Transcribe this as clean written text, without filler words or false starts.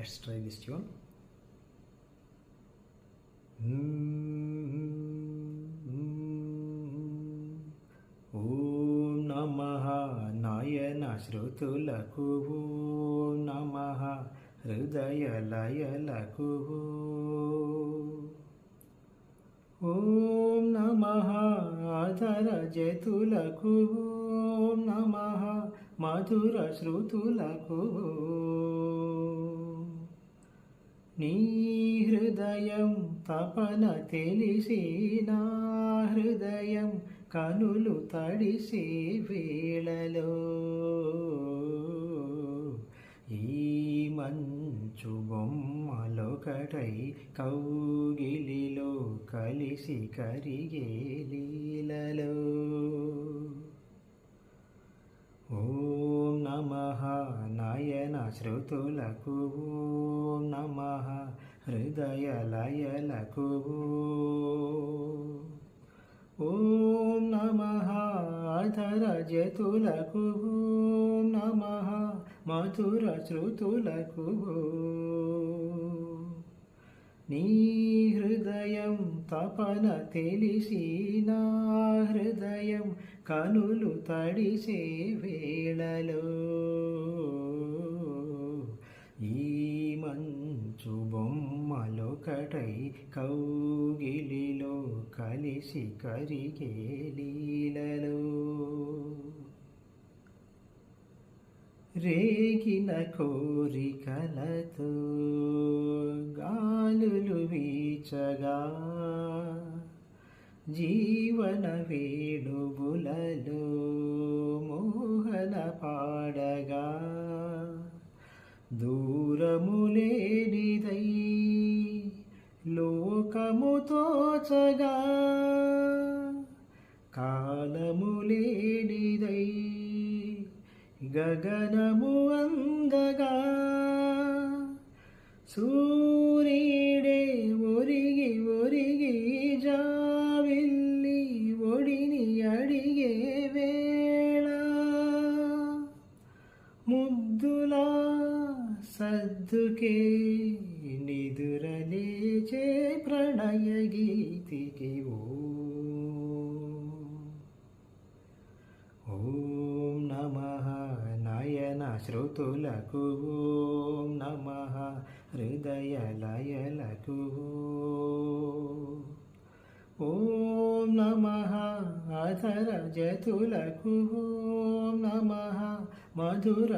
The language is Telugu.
Let's try this tune. ఓం నమః నాయన శ్రుతులకు ఓం నమః హృదయ లయలకు ఓం నమః ఆధర జతులకు ఓం నమః మధుర శృతులకు నీ హృదయం తపన తెలిసి నా హృదయం కనులు తడిసే వేళలో ఈ మంచు బొమ్మలొకటై కౌగిలిలో కలిసి కరిగే లీలలో ఓం నమః నయన శృతులకు ఓం నమః హృదయ లయలకు ఓం నమః అధర జతులకు ఓం నమః మధుర శృతులకు నీ హృదయం తపన తెలిసి నా హృదయం కనులు తడిసే వేళలో ఈ మంచు బొమ్మలొకటై కౌగిలిలో కలిసి కరిగే లీలలో రేగిన కోరికలతో గాలులు వీచగా జీవన వేణువులలో మోహన పాడగా దూరములేనిదై లోకము తోచగా కాలములేనిదై గగనము అందగా సూర్యుడే ఒరిగి ఒరిగి జావిల్లి ఒడిని అడిగే వేళ ముద్దులా సద్దుకే నిదురలేచే ప్రణయ గీతికి ఓం నమః నయన శృతులకు ఓం నమః హృదయ లయలకు ఓం నమః అధర జతులకు ఓం నమః మధుర